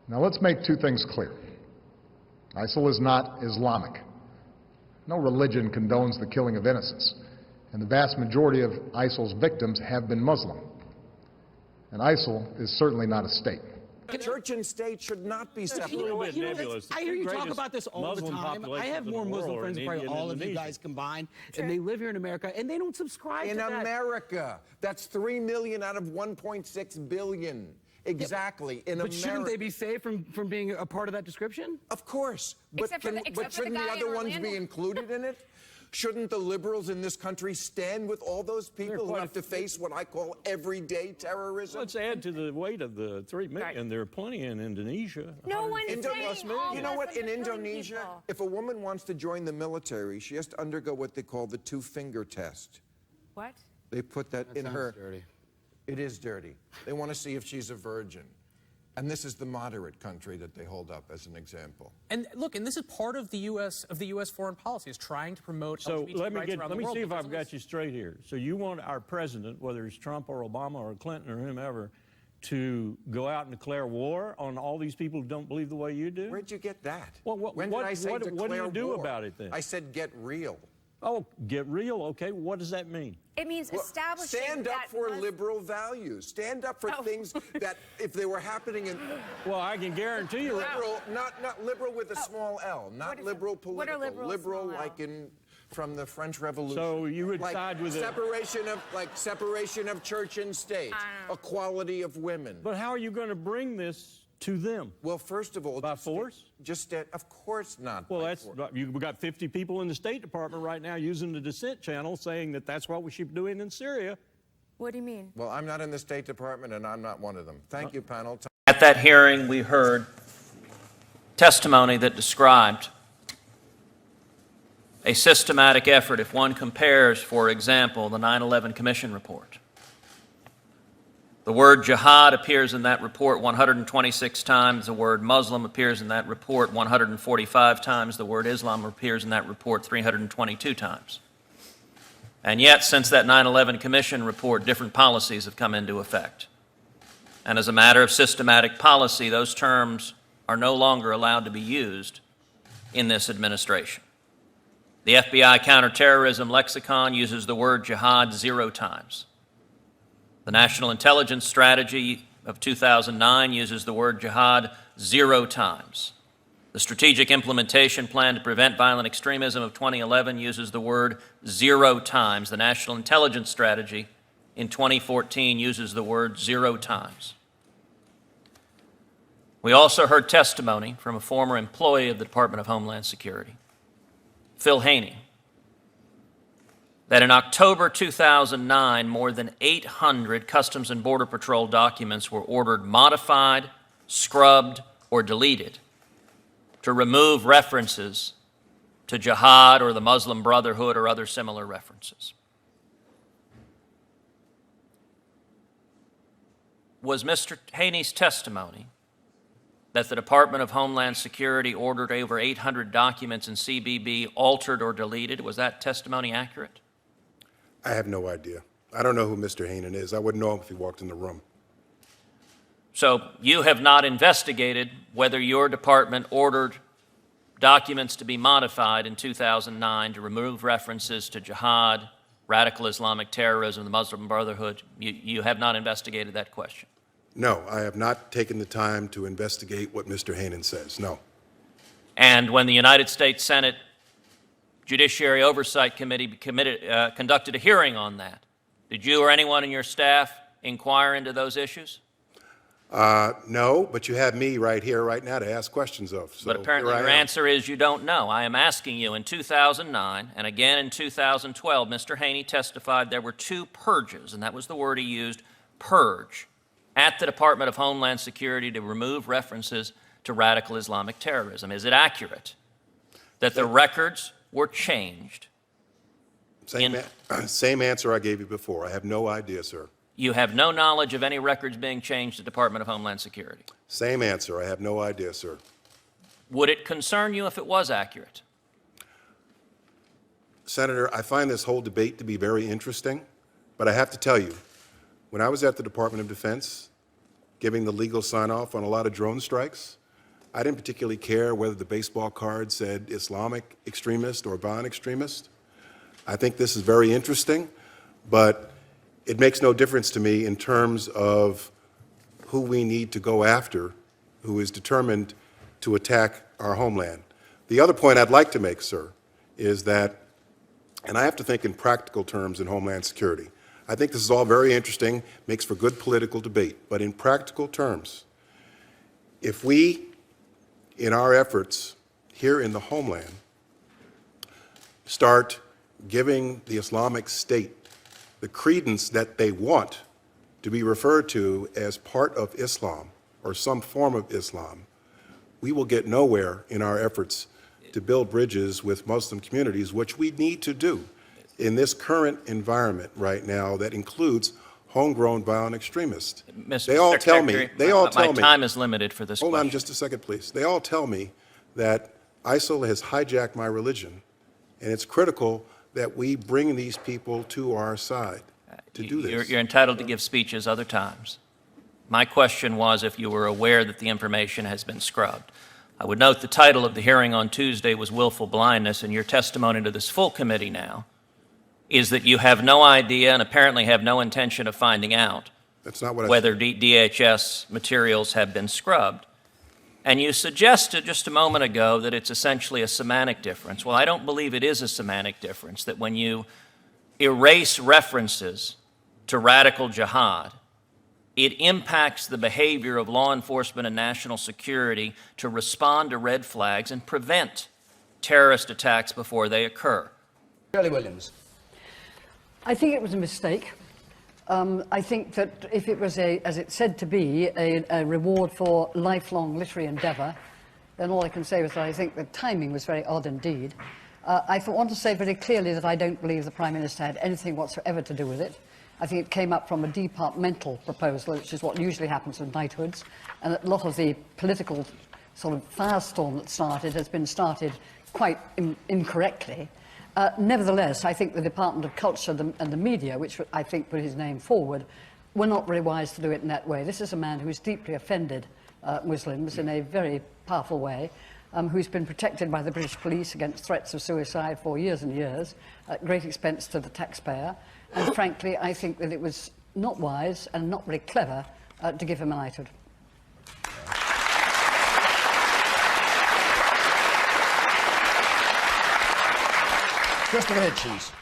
Now let's make two things clear. ISIL is not Islamic. No religion condones the killing of innocents, and the vast majority of ISIL's victims have been Muslim. And ISIL is certainly not a state. Church and state should not be separated. I hear you talk about this all the time. I have more Muslim friends than probably all of you guys combined, and they live here in America, and they don't subscribe to that. In America, that's 3 million out of 1.6 billion. Exactly, in America. But shouldn't they be saved from being a part of that description? Of course. But shouldn't the other ones be included in it? Shouldn't the liberals in this country stand with all those people who have to face what I call everyday terrorism? Let's add to the weight of the 3 million. Right. There are plenty in Indonesia. No one's saying all You know what? In Indonesia, if a woman wants to join the military, she has to undergo what they call the 2-finger test. What? They put that in her. Dirty. It is dirty. They want to see if she's a virgin. And this is the moderate country that they hold up as an example. And look, and this is part of the U.S. foreign policy, is trying to promote LGBT let rights around the world. me see if I've got you straight here. So you want our president, whether it's Trump or Obama or Clinton or whomever, to go out and declare war on all these people who don't believe the way you do? Where'd you get that? Well, when did I say what do you do war? about it then? I said get real. Oh, get real? Okay, what does that mean? It means establishing Stand up for liberal values. Stand up for things that, if they were happening in... Well, I can guarantee you... Liberal, not liberal with a small L, not liberal political. What are liberal like in... from the French Revolution. So you would like side with separation of church and state, equality of women. But how are you going to bring this to them? Well, first of all, by force? Of course not. Well, you've got 50 people in the State Department right now using the dissent channel saying that that's what we should be doing in Syria. What do you mean? Well, I'm not in the State Department, and I'm not one of them. Thank you, panel. At that hearing, we heard testimony that described a systematic effort. If one compares, for example, the 9/11 Commission report, the word jihad appears in that report 126 times. The word Muslim appears in that report 145 times. The word Islam appears in that report 322 times. And yet, since that 9/11 Commission report, different policies have come into effect. And as a matter of systematic policy, those terms are no longer allowed to be used in this administration. The FBI counterterrorism lexicon uses the word jihad 0 times. The National Intelligence Strategy of 2009 uses the word jihad 0 times. The Strategic Implementation Plan to Prevent Violent Extremism of 2011 uses the word 0 times. The National Intelligence Strategy in 2014 uses the word 0 times. We also heard testimony from a former employee of the Department of Homeland Security, Phil Haney, that in October 2009, more than 800 Customs and Border Patrol documents were ordered modified, scrubbed, or deleted to remove references to jihad or the Muslim Brotherhood or other similar references. Was Mr. Haney's testimony that the Department of Homeland Security ordered over 800 documents in CBB altered or deleted, was that testimony accurate? I have no idea. I don't know who Mr. Hainan is. I wouldn't know him if he walked in the room. So you have not investigated whether your department ordered documents to be modified in 2009 to remove references to jihad, radical Islamic terrorism, the Muslim Brotherhood. You have not investigated that question? No, I have not taken the time to investigate what Mr. Hainan says, no. And when the United States Senate Judiciary Oversight Committee conducted a hearing on that, did you or anyone in your staff inquire into those issues? No, but you have me right here, right now to ask questions of. So but apparently your answer is you don't know. I am asking you, in 2009 and again in 2012, Mr. Haney testified there were 2 purges, and that was the word he used, purge, at the Department of Homeland Security to remove references to radical Islamic terrorism. Is it accurate that the records were changed? Same answer I gave you before. I have no idea, sir. You have no knowledge of any records being changed at the Department of Homeland Security? Same answer. I have no idea, sir. Would it concern you if it was accurate? Senator, I find this whole debate to be very interesting, but I have to tell you, when I was at the Department of Defense, giving the legal sign-off on a lot of drone strikes. I didn't particularly care whether the baseball card said Islamic extremist or violent extremist. I think this is very interesting, but it makes no difference to me in terms of who we need to go after, who is determined to attack our homeland. The other point I'd like to make, sir, is that, and I have to think in practical terms in Homeland Security. I think this is all very interesting, makes for good political debate, but in practical terms, if we, in our efforts here in the homeland, start giving the Islamic State the credence that they want to be referred to as part of Islam or some form of Islam, we will get nowhere in our efforts to build bridges with Muslim communities, which we need to do in this current environment right now that includes homegrown violent extremists. They all tell me, my time is limited for this Hold question. on just a second, please. They all tell me that ISIL has hijacked my religion, and it's critical that we bring these people to our side to do this. You're entitled to give speeches other times. My question was if you were aware that the information has been scrubbed. I would note the title of the hearing on Tuesday was Willful Blindness, and your testimony to this full committee now is that you have no idea and apparently have no intention of finding out That's not what I whether DHS materials have been scrubbed. And you suggested just a moment ago that it's essentially a semantic difference. Well, I don't believe it is a semantic difference, that when you erase references to radical jihad, it impacts the behavior of law enforcement and national security to respond to red flags and prevent terrorist attacks before they occur. Shirley Williams. I think it was a mistake. I think that if it was, as it's said to be, a reward for lifelong literary endeavour, then all I can say is that I think the timing was very odd indeed. I want to say very clearly that I don't believe the Prime Minister had anything whatsoever to do with it. I think it came up from a departmental proposal, which is what usually happens with knighthoods, and that a lot of the political sort of firestorm that started has been started quite incorrectly. Nevertheless, I think the Department of Culture and the media, which I think put his name forward, were not very wise to do it in that way. This is a man who has deeply offended Muslims in a very powerful way, who's been protected by the British police against threats of suicide for years and years, at great expense to the taxpayer. And frankly, I think that it was not wise and not very clever to give him a knighthood. Christopher Hitchens.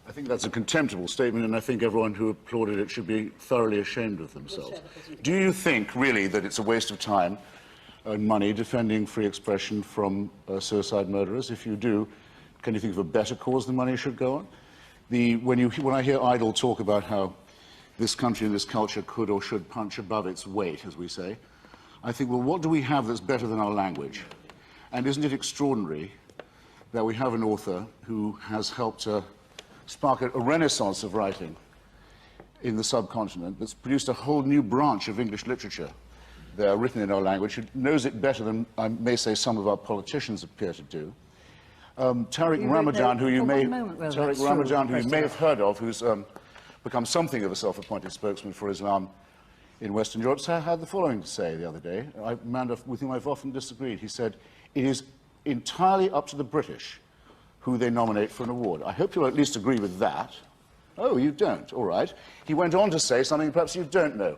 I think that's a contemptible statement, and I think everyone who applauded it should be thoroughly ashamed of themselves. Do you think, really, that it's a waste of time and money defending free expression from suicide murderers? If you do, can you think of a better cause the money should go on? When I hear Idle talk about how this country and this culture could or should punch above its weight, as we say, I think, well, what do we have that's better than our language? And isn't it extraordinary that we have an author who has helped spark a renaissance of writing in the subcontinent that's produced a whole new branch of English literature there written in our language, who knows it better than, I may say, some of our politicians appear to do. Tariq Ramadan, who you may have heard of, who's become something of a self-appointed spokesman for Islam in Western Europe, had the following to say the other day, a man with whom I've often disagreed. He said, "It is entirely up to the British who they nominate for an award." I hope you'll at least agree with that. Oh, you don't? All right. He went on to say something perhaps you don't know.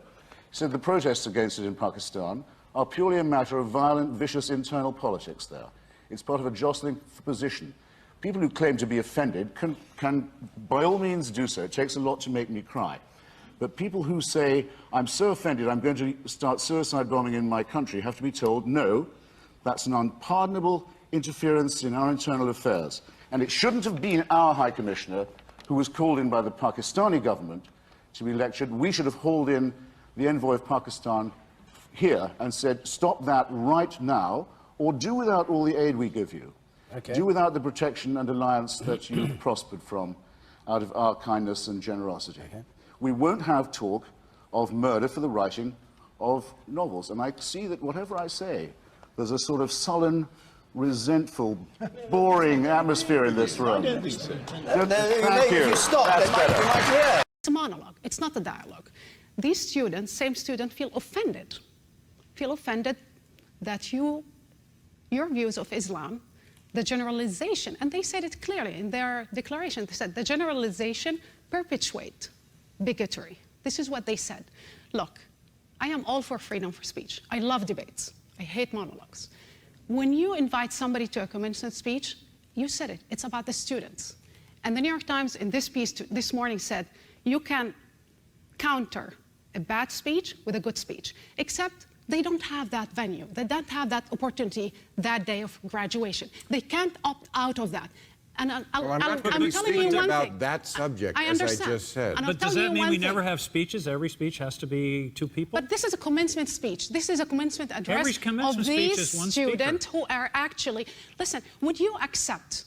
He said the protests against it in Pakistan are purely a matter of violent, vicious internal politics there. It's part of a jostling for position. People who claim to be offended can by all means do so. It takes a lot to make me cry. But people who say, I'm so offended I'm going to start suicide bombing in my country, have to be told, no, that's an unpardonable interference in our internal affairs. And it shouldn't have been our High Commissioner who was called in by the Pakistani government to be lectured. We should have hauled in the envoy of Pakistan here and said, stop that right now, or do without all the aid we give you. Okay. Do without the protection and alliance that you've prospered from out of our kindness and generosity. Okay. We won't have talk of murder for the writing of novels. And I see that whatever I say, there's a sort of sullen, resentful, boring atmosphere in this room. Thank you. Stop. That's better. It's a monologue. It's not a dialogue. these students, same students, feel offended that your views of Islam, the generalization, and they said it clearly in their declaration, they said the generalization perpetuate bigotry. This is what they said. Look, I am all for freedom for speech. I love debates. I hate monologues. When you invite somebody to a commencement speech, you said it, it's about the students. And the New York Times in this piece this morning said, you can counter a bad speech with a good speech, except they don't have that venue. They don't have that opportunity that day of graduation. They can't opt out of that. And I'm telling you one about thing. that subject, I as understand. I just said. And But does that mean we never have speeches? Every speech has to be two people? But this is a commencement speech. This is a commencement address Every commencement of speech these is one students speaker. who are actually... Listen, would you accept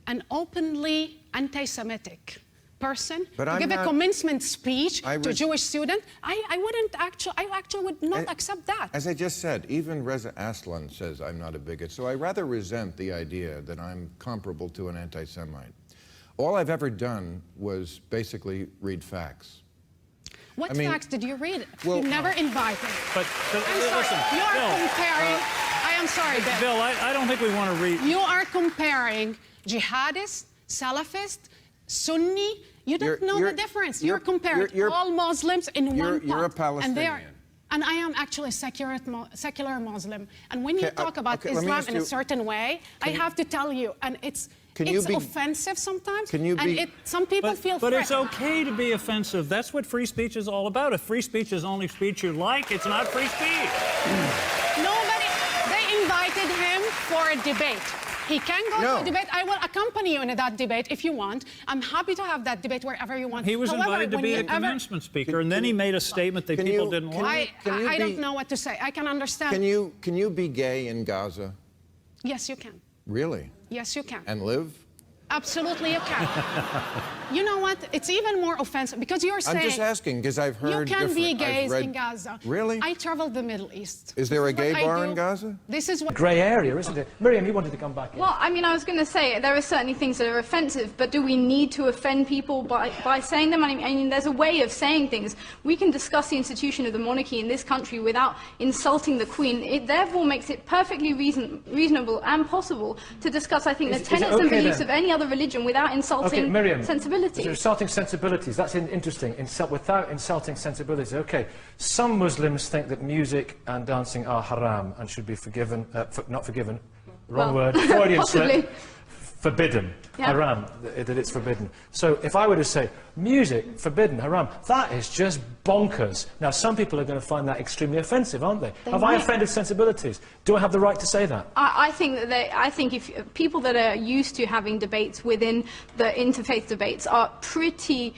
an openly anti-Semitic person But to I'm give a not- commencement speech I to a res- Jewish student? I actually would not accept that. As I just said, even Reza Aslan says I'm not a bigot, so I rather resent the idea that I'm comparable to an anti-Semite. All I've ever done was basically read facts. What I mean, facts did you read? well, you never invited. But I'm sorry, listen, you are Bill, comparing... I am sorry, Bill. Bill, I don't think we want to read... You are comparing jihadists, Salafists, Sunni. You don't know the difference. You're comparing all Muslims in one pot. You're a Palestinian. And I am actually a secular Muslim. And when you talk about Islam in a certain way, I have to tell you, and it's offensive sometimes. Some people feel But it's threatened. okay to be offensive. That's what free speech is all about. If free speech is only speech you like, it's not free speech. They invited him for a debate. He can go to a debate. I will accompany you in that debate if you want. I'm happy to have that debate wherever you want. He was invited to be a commencement speaker, and then he made a statement that people didn't like. I don't know what to say. I can understand. Can you be gay in Gaza? Yes, you can. Really? Yes, you can. And live? Absolutely, you can. You know what? It's even more offensive because you're saying... I'm just asking because I've heard you can be gays read, in Gaza. Really? I traveled the Middle East. Is there a gay bar I in do. Gaza? This is what... Grey area, isn't it? Miriam, you wanted to come back in. Well, I mean, I was going to say, there are certainly things that are offensive, but do we need to offend people by saying them? I mean, there's a way of saying things. We can discuss the institution of the monarchy in this country without insulting the Queen. It therefore makes it perfectly reasonable and possible to discuss, I think, the tenets and beliefs of any other religion without insulting sensibilities. So insulting sensibilities, that's interesting. Without insulting sensibilities. Okay, some Muslims think that music and dancing are haram and should be forgiven, not forgiven, wrong word, Freudian slip, forbidden, haram, that it's forbidden. So if I were to say, music, forbidden, haram, that is just bonkers. Now, some people are going to find that extremely offensive, aren't they? Have I offended sensibilities? Do I have the right to say that? I think if people that are used to having debates within the interfaith debates are pretty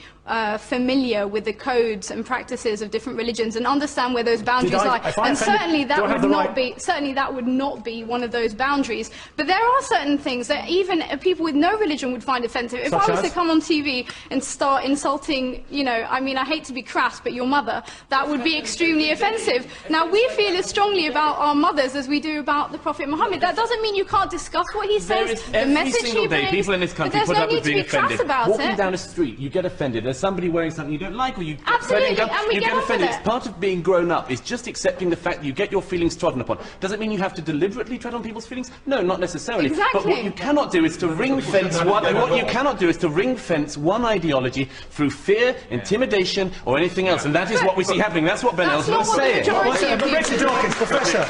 familiar with the codes and practices of different religions and understand where those boundaries lie. And certainly that would not be one of those boundaries. But there are certain things that even people with no religion would find offensive. If I was to come on TV and start insulting, you know, I mean, I hate to be crass, but your mother, that would be extremely offensive. Now, we feel as strongly about our mothers as we do about the Prophet Muhammad. That doesn't mean you can't discuss what he says, the message he brings. People in this country but put there's up no with need being to be crass offended. about Walking it. down the street, you get offended. There's somebody wearing something you don't like, or you Absolutely, you and we get get on offended. with it. It's part of being grown up. It's just accepting the fact that you get your feelings trodden upon. Does it mean you have to deliberately tread on people's feelings? No, not necessarily. Exactly. But what you cannot do is to ring fence one ideology through fear, intimidation, or anything else. And that is what we see happening. That's what Ben Ellsworth is saying. Richard Dawkins, Professor,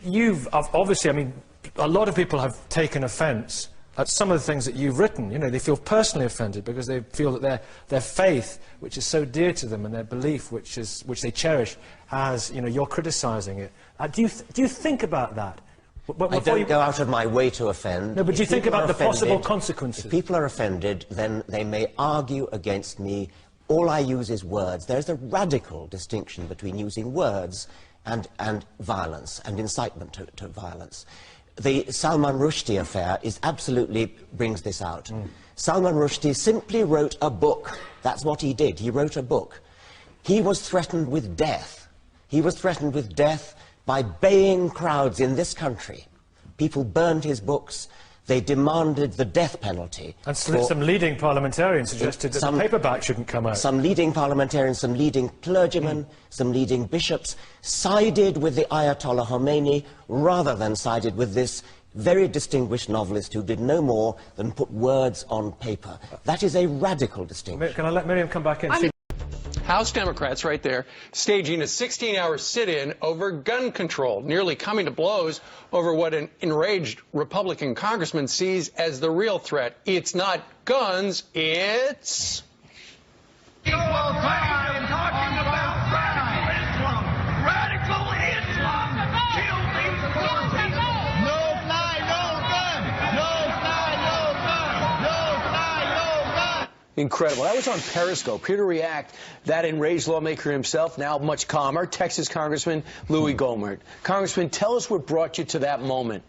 you've obviously, I mean, a lot of people have taken offence at some of the things that you've written. You know, they feel personally offended because they feel that their faith, which is so dear to them, and their belief, which they cherish, has, you know, you're criticising it. Do you think about that? I don't go out of my way to offend. No, but do you think about the possible consequences? If people are offended, then they may argue against me. All I use is words. There's a radical distinction between using words and violence, and incitement to violence. The Salman Rushdie affair absolutely brings this out. Salman Rushdie simply wrote a book. That's what he did. He wrote a book. He was threatened with death. He was threatened with death by baying crowds in this country. People burned his books. They demanded the death penalty. And some leading parliamentarians suggested that the paperback shouldn't come out. Some leading parliamentarians, some leading clergymen, some leading bishops sided with the Ayatollah Khomeini rather than sided with this very distinguished novelist who did no more than put words on paper. That is a radical distinction. Can I let Miriam come back in? House Democrats right there staging a 16-hour sit-in over gun control, nearly coming to blows over what an enraged Republican congressman sees as the real threat. It's not guns, it's... Equal crime, talking about Islam, radical Islam, kill these poor people. No fly, no gun. No fly, no gun. No fly, no gun. Incredible. That was on Periscope. Here to react, that enraged lawmaker himself, now much calmer, Texas Congressman Louis Gohmert. Congressman, tell us what brought you to that moment.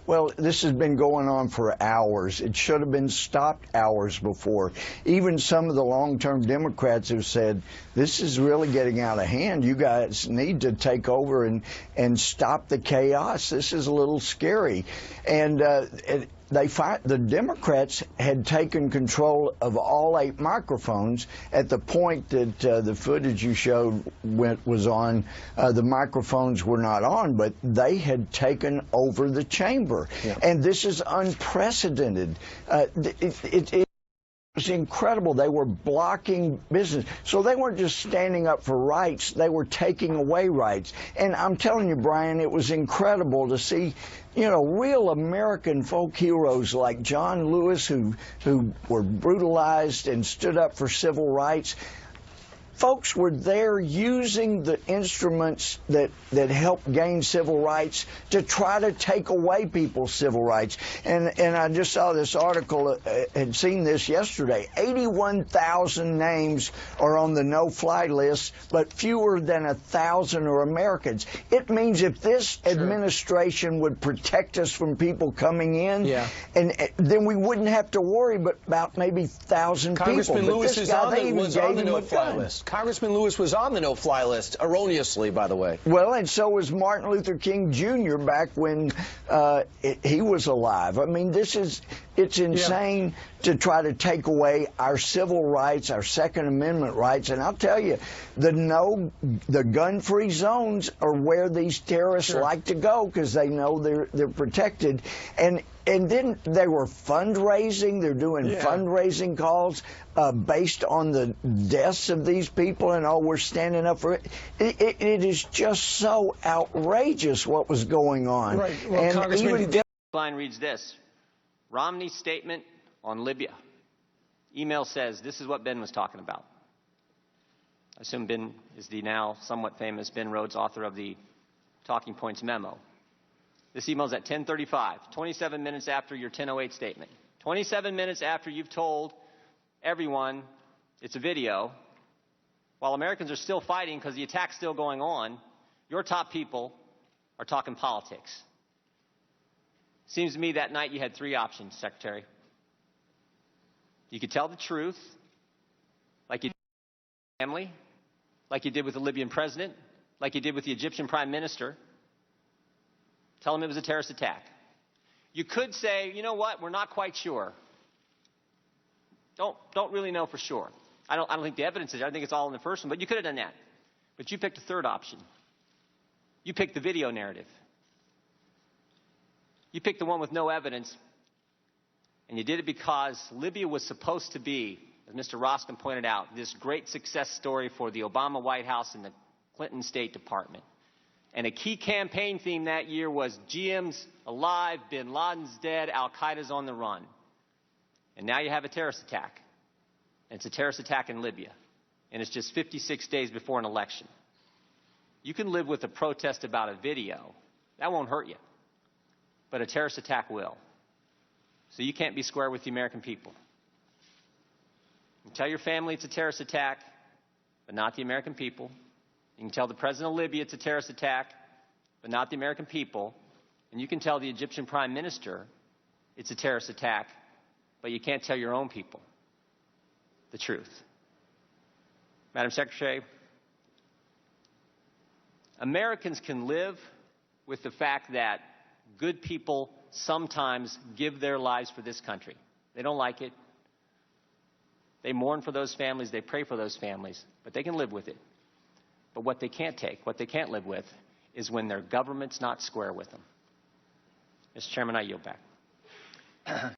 Well, this has been going on for hours. It should have been stopped hours before. Even some of the long-term Democrats have said, this is really getting out of hand. You guys need to take over and stop the chaos. This is a little scary. And the Democrats had taken control of all 8 microphones at the point that the footage you showed was on. The microphones were not on, but they had taken over the chamber. Yeah. And this is unprecedented. It was incredible. They were blocking business. So they weren't just standing up for rights, they were taking away rights. And I'm telling you, Brian, it was incredible to see, you know, real American folk heroes like John Lewis, who were brutalized and stood up for civil rights. Folks were there using the instruments that helped gain civil rights to try to take away people's civil rights. And I just saw this article, had seen this yesterday. 81,000 names are on the no-fly list, but fewer than 1,000 are Americans. It means if this administration would protect us from people coming in, and then we wouldn't have to worry about maybe 1,000 people. Congressman Lewis was on the no-fly list. Congressman Lewis was on the no-fly list, erroneously, by the way. Well, and so was Martin Luther King Jr. back when he was alive. I mean, it's insane to try to take away our civil rights, our Second Amendment rights. And I'll tell you, the gun-free zones are where these terrorists like to go because they know they're protected. And then they were fundraising. They're doing fundraising calls based on the deaths of these people, and we're standing up for it. It is just so outrageous what was going on. Right. Well, and Congressman, line reads this: Romney's statement on Libya. Email says this is what Ben was talking about. I assume Ben is the now somewhat famous Ben Rhodes, author of the Talking Points memo. This email is at 10:35, 27 minutes after your 10:08 statement. 27 minutes after you've told everyone it's a video, while Americans are still fighting because the attack's still going on, your top people are talking politics. Seems to me that night you had 3 options, Secretary. You could tell the truth, like you did with the family, like you did with the Libyan president, like you did with the Egyptian prime minister. Tell them it was a terrorist attack. You could say, you know what, we're not quite sure. Don't really know for sure. I don't think the evidence is there. I think it's all in the first one, but you could have done that. But you picked a third option. You picked the video narrative. You picked the one with no evidence, and you did it because Libya was supposed to be, as Mr. Roskin pointed out, this great success story for the Obama White House and the Clinton State Department. And a key campaign theme that year was GM's alive, bin Laden's dead, Al-Qaeda's on the run. And now you have a terrorist attack. And it's a terrorist attack in Libya. And it's just 56 days before an election. You can live with a protest about a video. That won't hurt you. But a terrorist attack will. So you can't be square with the American people. You tell your family it's a terrorist attack, but not the American people. You can tell the president of Libya it's a terrorist attack, but not the American people. And you can tell the Egyptian prime minister it's a terrorist attack, but you can't tell your own people the truth. Madam Secretary, Americans can live with the fact that good people sometimes give their lives for this country. They don't like it. They mourn for those families. They pray for those families. But they can live with it. But what they can't take, what they can't live with, is when their government's not square with them. Mr. Chairman, I yield back.